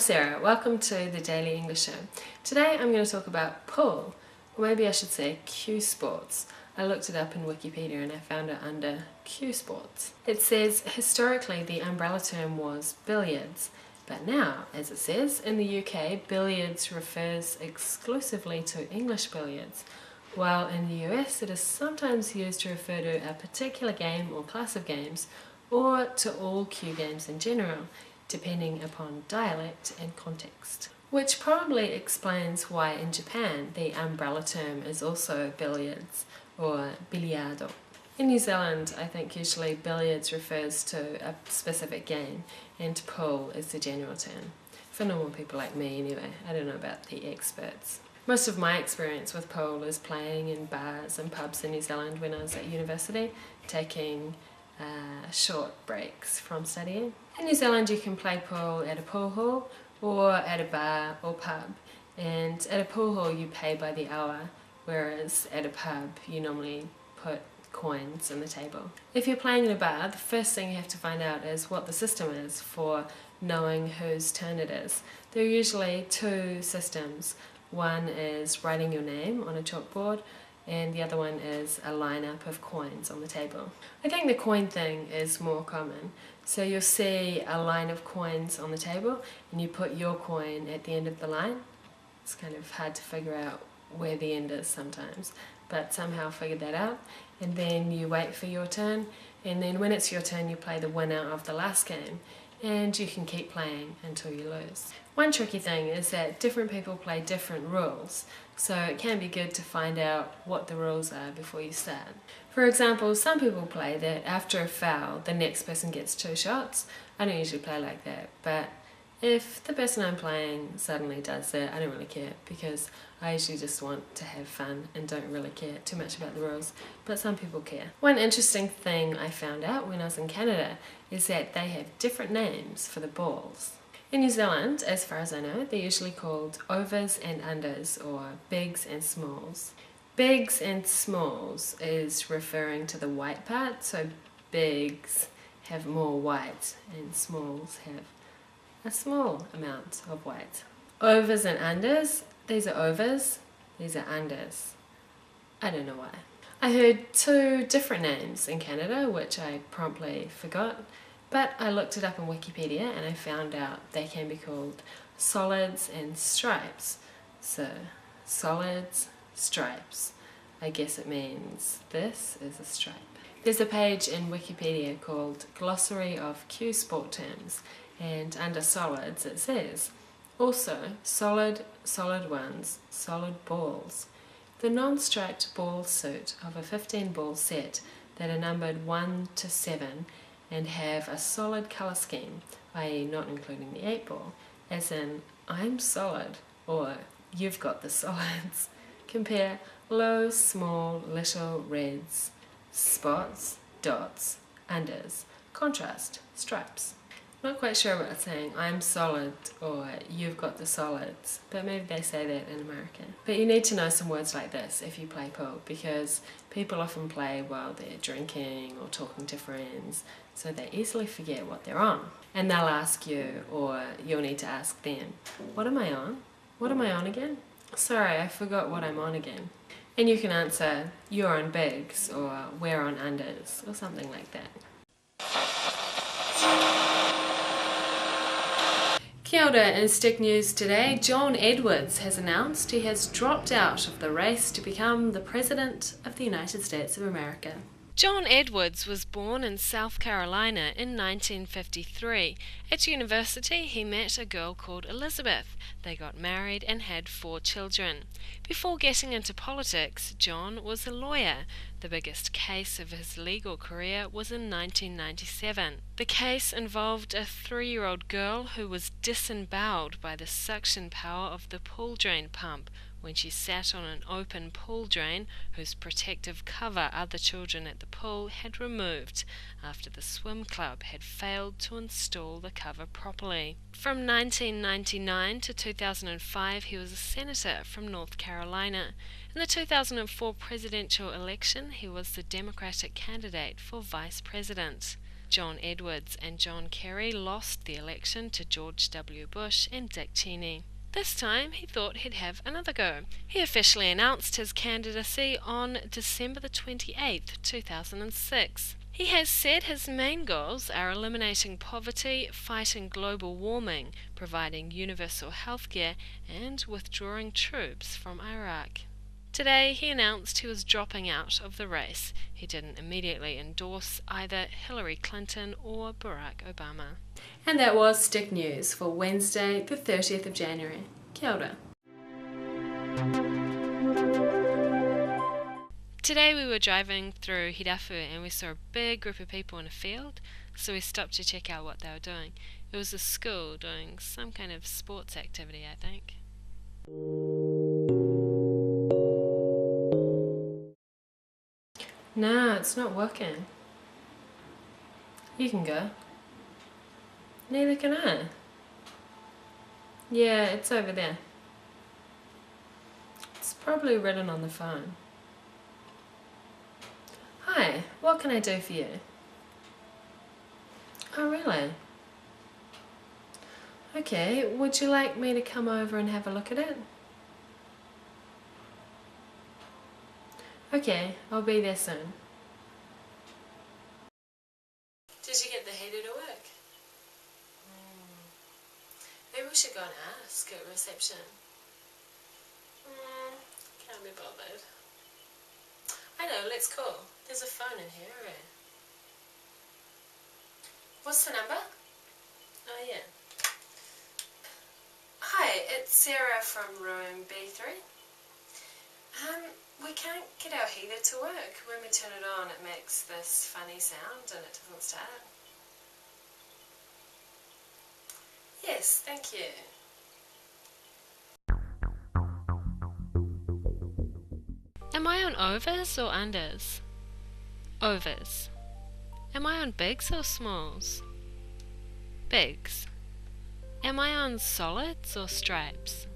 Sarah, welcome to the Daily English Show. Today I'm going to talk about pool, or maybe I should say cue sports. I looked it up in Wikipedia and I found it under cue sports. It says historically the umbrella term was billiards, but now, as it says, in the UK billiards refers exclusively to English billiards, while in the US it is sometimes used to refer to a particular game or class of games, or to all cue games in general, depending upon dialect and context. Which probably explains why in Japan the umbrella term is also billiards or biliardo. In New Zealand, I think usually billiards refers to a specific game and pool is the general term. For normal people like me anyway, I don't know about the experts. Most of my experience with pool is playing in bars and pubs in New Zealand when I was at university, taking short breaks from studying. In New Zealand you can play pool at a pool hall or at a bar or pub, and at a pool hall you pay by the hour, whereas at a pub you normally put coins on the table. If you're playing in a bar, the first thing you have to find out is what the system is for knowing whose turn it is. There are usually two systems. One is writing your name on a chalkboard, and the other one is a lineup of coins on the table. I think the coin thing is more common. So you'll see a line of coins on the table and you put your coin at the end of the line. It's kind of hard to figure out where the end is sometimes, but somehow figured that out. And then you wait for your turn, and then when it's your turn you play the winner of the last game, and you can keep playing until you lose. One tricky thing is that different people play different rules, so it can be good to find out what the rules are before you start. For example, some people play that after a foul the next person gets 2 shots. I don't usually play like that, but if the person I'm playing suddenly does that, I don't really care, because I usually just want to have fun and don't really care too much about the rules, but some people care. One interesting thing I found out when I was in Canada is that they have different names for the balls. In New Zealand, as far as I know, they're usually called overs and unders, or bigs and smalls. Bigs and smalls is referring to the white part, so bigs have more white and smalls have a small amount of white. Overs and unders, these are overs, these are unders. I don't know why. I heard 2 different names in Canada, which I promptly forgot, but I looked it up on Wikipedia and I found out they can be called solids and stripes. So, solids, stripes. I guess it means this is a stripe. There's a page in Wikipedia called Glossary of Cue Sport Terms, and under solids it says, also solid, solid ones, solid balls. The non-striped ball suit of a 15-ball set that are numbered 1 to 7 and have a solid colour scheme, i.e. not including the 8-ball, as in I'm solid or you've got the solids. Compare low, small, little, reds, spots, dots, unders, contrast, stripes. Not quite sure what it's saying, I'm solid or you've got the solids, but maybe they say that in America. But you need to know some words like this if you play pool, because people often play while they're drinking or talking to friends, so they easily forget what they're on. And they'll ask you, or you'll need to ask them, what am I on? What am I on again? Sorry, I forgot what I'm on again. And you can answer, you're on bigs, or we're on unders, or something like that. Kia ora, in Stick News today, John Edwards has announced he has dropped out of the race to become the President of the United States of America. John Edwards was born in South Carolina in 1953. At university, he met a girl called Elizabeth. They got married and had 4 children. Before getting into politics, John was a lawyer. The biggest case of his legal career was in 1997. The case involved a 3-year-old girl who was disemboweled by the suction power of the pool drain pump when she sat on an open pool drain whose protective cover other children at the pool had removed after the swim club had failed to install the cover properly. From 1999 to 2005 he was a senator from North Carolina. In the 2004 presidential election he was the Democratic candidate for vice president. John Edwards and John Kerry lost the election to George W. Bush and Dick Cheney. This time he thought he'd have another go. He officially announced his candidacy on December the 28th, 2006. He has said his main goals are eliminating poverty, fighting global warming, providing universal healthcare, and withdrawing troops from Iraq. Today he announced he was dropping out of the race. He didn't immediately endorse either Hillary Clinton or Barack Obama. And that was Stick News for Wednesday, the 30th of January. Kia ora. Today we were driving through Hirafu and we saw a big group of people in a field, so we stopped to check out what they were doing. It was a school doing some kind of sports activity, I think. No, it's not working. You can go. Neither can I. Yeah, it's over there. It's probably written on the phone. Hi, what can I do for you? Oh, really? Okay, would you like me to come over and have a look at it? Okay, I'll be there soon. Did you get the heater to work? Maybe we should go and ask at reception. Can't be bothered. I know, let's call. There's a phone in here, right? What's the number? Oh, yeah. Hi, it's Sarah from room B3. We can't get our heater to work. When we turn it on, it makes this funny sound and it doesn't start. Yes, thank you. Am I on overs or unders? Overs. Am I on bigs or smalls? Bigs. Am I on solids or stripes?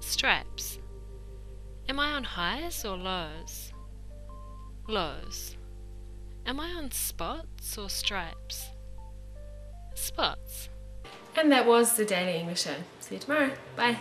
Stripes. Am I on highs or lows? Lows. Am I on spots or stripes? Spots. And that was the Daily English Show. See you tomorrow. Bye.